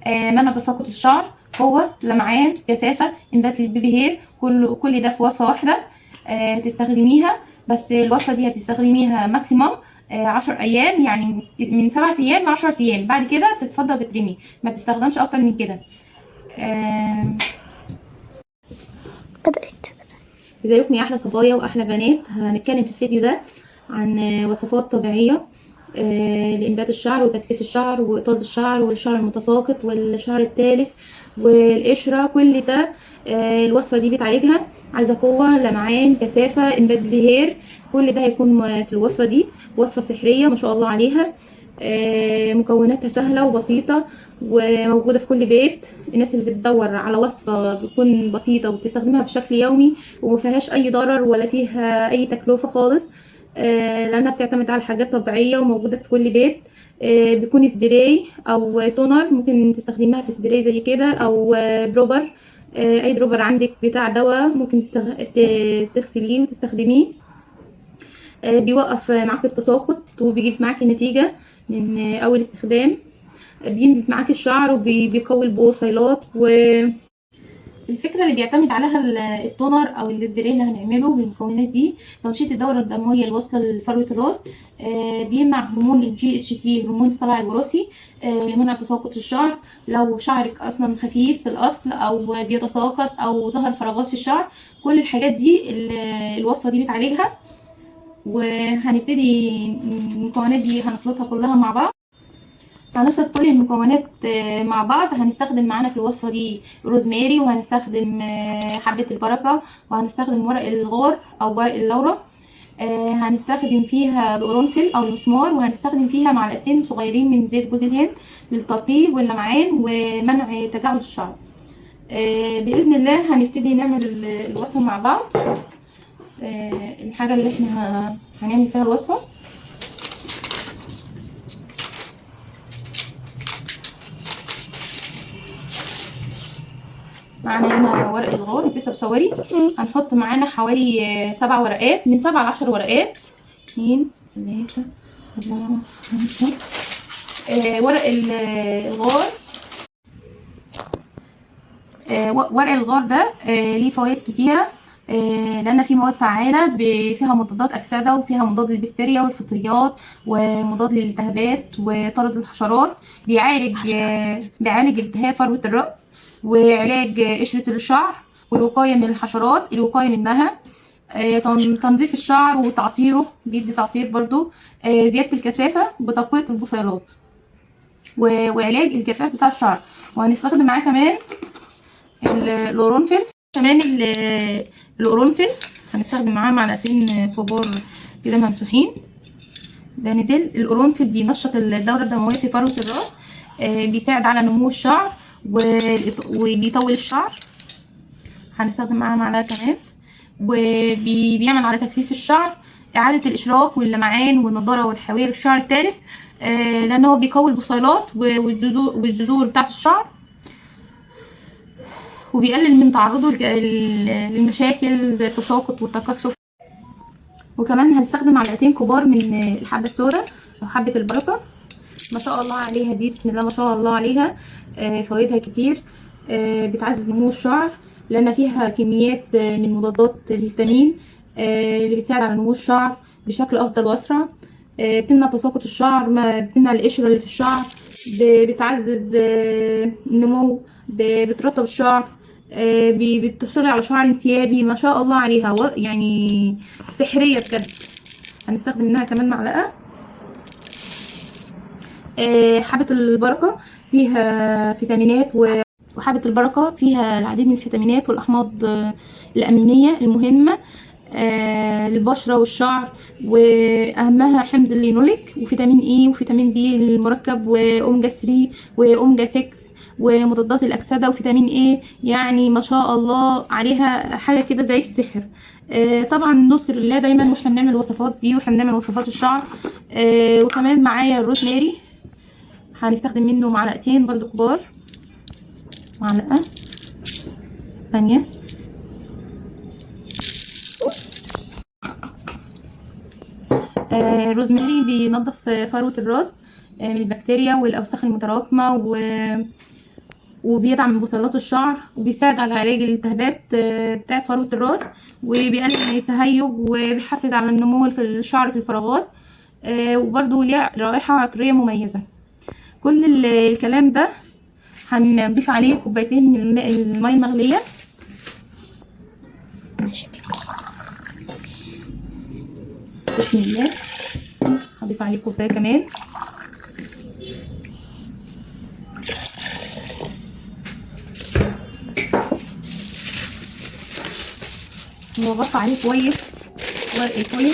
منع تساقط الشعر، قوة، لمعان، كثافة، انبات للبيبي هير، كل ده في وصفة واحدة تستخدميها. بس الوصفة دي هتستخدميها ماكسيموم 10 ايام، يعني من 7 ايام ل 10 ايام، بعد كده تتفضل تترمي، ما تستخدمش اكتر من كده. بدأت. ازيكم يا احلى صبايا واحلى بنات. هنتكلم في الفيديو ده عن وصفات طبيعية لإنبات الشعر وتكثيف الشعر وإطالة الشعر والشعر المتساقط والشعر التالف والقشرة، كل ده الوصفة دي بتعالجها. عايزة قوة، لمعان، كثافة، إنبات بهير، كل ده هيكون في الوصفة دي. وصفة سحرية ما شاء الله عليها، مكوناتها سهلة وبسيطة وموجودة في كل بيت. الناس اللي بتدور على وصفة بتكون بسيطة وبتستخدمها بشكل يومي ومفيهاش أي ضرر ولا فيها أي تكلفة خالص، لأنها بتعتمد على حاجات طبيعية وموجودة في كل بيت. بيكون سبراي أو تونر، ممكن تستخدميها في سبراي زي كده أو دروبر. أي دروبر عندك بتاع دواء ممكن تغسليه وتستخدميه. بيوقف معاك التساقط وبيجيب معاك نتيجة من أول استخدام. بينبت معاك الشعر وبيقوي البوصيلات. والفكرة اللي بيعتمد عليها التونر أو السبراي اللي هنعمله بالمكونات دي تنشيط الدورة الدموية الواصلة لفروة الراس. بيمنع هرمون الجي اتش تي، هرمون الصلع الوراثي، لمنع تساقط الشعر. لو شعرك أصلا خفيف في الأصل أو بيتساقط أو ظهر فراغات في الشعر، كل الحاجات دي الوصفة دي بتعالجها. وهنبتدي المكونات دي هنخلطها كلها مع بعض. هنخلط كل المكونات مع بعض. هنستخدم معانا في الوصفة دي روزماري، وهنستخدم حبة البركة، وهنستخدم ورق الغار أو ورق اللورة. هنستخدم فيها القرنفل أو المسمار، وهنستخدم فيها معلقتين صغيرين من زيت جوز الهند للترطيب واللمعان ومنع تجاعيد الشعر. بإذن الله هنبتدي نعمل الوصفة مع بعض. الحاجة اللي احنا هنعمل فيها الوصفة، معانا هنا ورق الغار، انت لسه بتصوري. هنحط معانا حوالي 7 ورقات، من 7 ل 10 ورقات. 2 3 4 5. ورق الغار، ورق الغار ده ليه فوائد كتيرة، لأن فيه مواد فعالة فيها مضادات أكسدة وفيها مضاد للبكتيريا والفطريات ومضاد للالتهابات وطرد الحشرات. بيعالج التهاب فروة الرأس وعلاج قشرة الشعر والوقاية من الحشرات، الوقاية منها. تنظيف الشعر وتعطيره، بيدي تعطير برضو. زيادة الكثافة وتقوية البصيلات وعلاج الجفاف بتاع الشعر. وهنستخدم معاه كمان القرنفل. كمان القرنفل هنستخدم معاه معلقتين كبار كده ممسوحين. ده نزل. القرنفل بينشط الدورة الدموية في فروة الراس، بيساعد على نمو الشعر وبيطول الشعر. هنستخدم معاه معلقة كمان. وبيعمل على تكثيف الشعر، إعادة الإشراق واللمعان والنضارة والحوير الشعر التالف، لأنه بيقوي البصيلات والجذور بتاعة الشعر، وبيقلل من تعرضه للمشاكل زي التساقط والتكثف. وكمان هنستخدم معلقتين كبار من الحبة السوداء أو حبة البركة. ما شاء الله عليها دي، بسم الله ما شاء الله عليها، فوائدها كتير. بتعزز نمو الشعر لأن فيها كميات من مضادات الهستامين، اللي بتساعد على نمو الشعر بشكل أفضل وأسرع. بتمنع تساقط الشعر، بتمنع القشرة اللي في الشعر، بتعزز النمو، بترطب الشعر، بتحصلي على شعر انسيابي ما شاء الله عليها، يعني سحرية بجد. هنستخدم منها كمان معلقة. حبة البركة فيها فيتامينات، وحبة البركة فيها العديد من الفيتامينات والأحماض الأمينية المهمة للبشرة والشعر، وأهمها حمض اللينوليك وفيتامين إي وفيتامين بي المركب وأوميجا 3 وأوميجا 6 ومضادات الأكسدة وفيتامين إيه. يعني ما شاء الله عليها حاجة كده زي السحر. طبعا نذكر الله دايما واحنا بنعمل الوصفات دي واحنا بنعمل وصفات الشعر. وكمان معايا الروزماري، هنستخدم منه معلقتين برضو كبار، معلقة ثانية. الروزماري بينظف فروة الراس من البكتيريا والأوساخ المتراكمة وبيدعم بصيلات الشعر، وبيساعد على علاج الالتهابات بتاعه فروة الراس، وبيقلل من التهيج، وبيحفز على النمو في الشعر في الفراغات. وبرده ليه رائحة عطرية مميزة. كل الكلام ده هنضيف عليه كوبايتين من الماء المغلية. بسم الله. هضيف عليه كوباية كمان. وغطى عليه كويس ورق الفويل.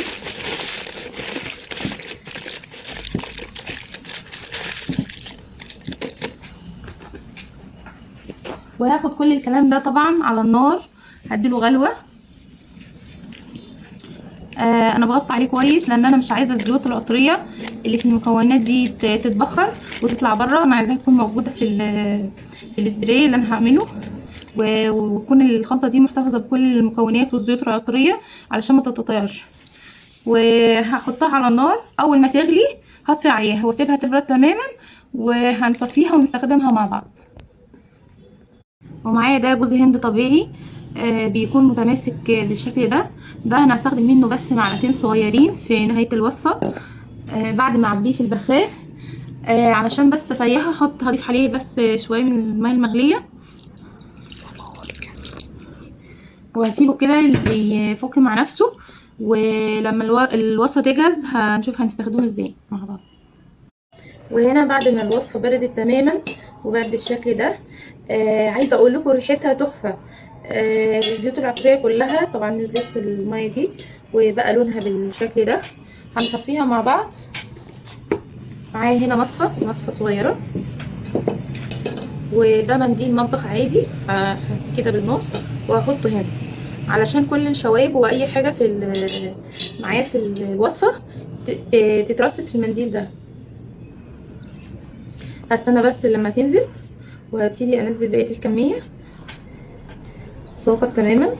وهاخد كل الكلام ده طبعا على النار، هديله غلوة. انا بغطي عليه كويس لان انا مش عايزه الزيوت العطريه اللي في المكونات دي تتبخر وتطلع بره. انا عايزاها تكون موجوده في السبراي اللي انا هعمله، وتكون الخلطه دي محتفظه بكل المكونات والزيوت العطريه علشان ما تتطيرش. وهحطها على النار. اول ما تغلي هطفي عليها واسيبها تبرد تماما، وهنصفيها ونستخدمها مع بعض. ومعايا ده جوز هند طبيعي، بيكون متماسك بالشكل ده. انا هستخدم منه بس معلقتين صغيرين في نهايه الوصفه بعد ما اعبيه في البخاخ. علشان بس اسيحه هضيف عليه بس شويه من الماء المغليه، وهسيبه كده يفك مع نفسه. ولما الوصفه تجهز هنشوف هنستخدمه ازاي مع بعض. وهنا بعد ما الوصفه بردت تماما وبقت بالشكل ده، عايزه اقول لكم ريحتها تحفه. الزيوت العطريه كلها طبعا نزلت في الميه دي، وبقى لونها بالشكل ده. هنصفيها مع بعض. معايا هنا مصفى صغيره، وده منديل مطبخ عادي كده بالنص، وهحطه هنا علشان كل الشوايب واي حاجه معايا في الوصفه تترص في المنديل ده. هستنى بس لما تنزل، وهبتدي انزل بقيه الكميه ساقط تماما.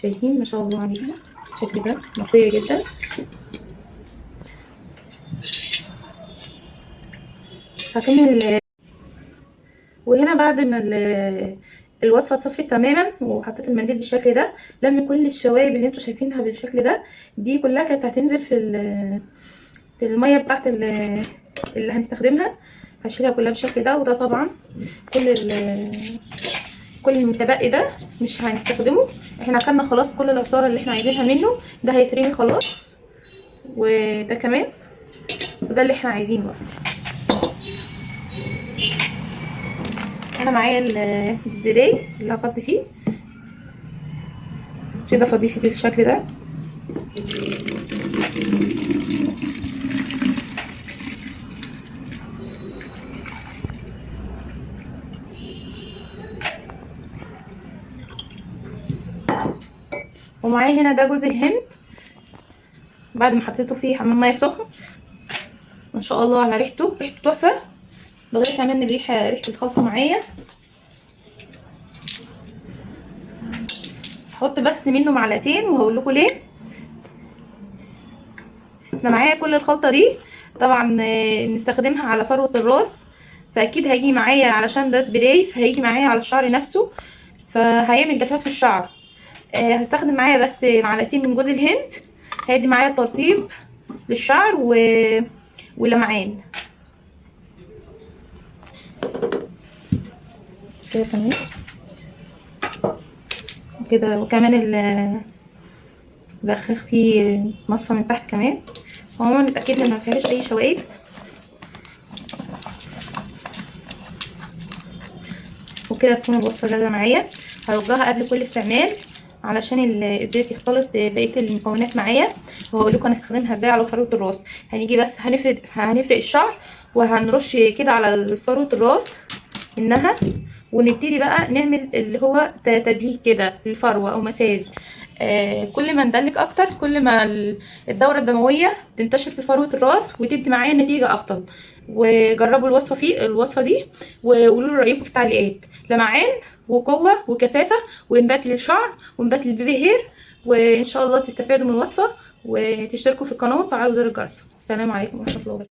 شايفين ما شاء الله عليها الشكل ده نقيه جدا. هكمل. وهنا بعد ما الوصفه اتصفت تماما وحطيت المنديل بالشكل ده، لم كل الشوايب اللي انتوا شايفينها بالشكل ده دي كلها كانت هتنزل في الميه بتاعت اللي هنستخدمها. هشيلها كلها بالشكل ده. وده طبعا كل المتبقي ده مش هنستخدمه، احنا اخدنا خلاص كل العصاره اللي احنا عايزينها منه. ده هيترمي خلاص، وده كمان، وده اللي احنا عايزينه بقى. انا معايا السبراي اللي هفضي فيه كده، افضيه فيه بالشكل ده. ومعايا هنا ده جوز الهند، بعد ما حطيته فيه حمام ميه سخن. ما شاء الله على ريحته تحفه. لغايه كمان ريحه الخلطه معايا. هحط بس منه معلقتين وهقول لكم ليه. انا معايا كل الخلطه دي طبعا بنستخدمها على فروه الراس، فاكيد هيجي معايا علشان ده سبراي، فهيجي معايا على الشعر نفسه، فهيعمل جفاف في الشعر. هستخدم معايا بس معلقتين من جوز الهند، هيدي معايا ترطيب للشعر ولمعان كده تمام كده. وكمان بخخ فيه مصفى من تحت كمان، وهو نتاكد ان ما فيهاش اي شوائب. وكده تكون الوصفه جاهزه معايا. هرجها قبل كل استعمال علشان الزيت يختلط ببقيه المكونات معايا، وهقول لكم هنستخدمها ازاي على فروه الراس. هنيجي بس هنفرق الشعر، وهنرش كده على فروه الراس منها، ونبتدي بقى نعمل اللي هو تدليك كده للفروه او مساج. كل ما ندلك اكتر كل ما الدوره الدمويه تنتشر في فروه الراس وتدي معايا نتيجه افضل. وجربوا الوصفه دي وقولوا لي رايكم في التعليقات. لمعان وقوه وكثافه وانبات للشعر وانبات للبيبي هير وان شاء الله تستفادوا من الوصفه وتشتركوا في القناه وتفعلوا زر الجرس. السلام عليكم ورحمه الله وبركاته.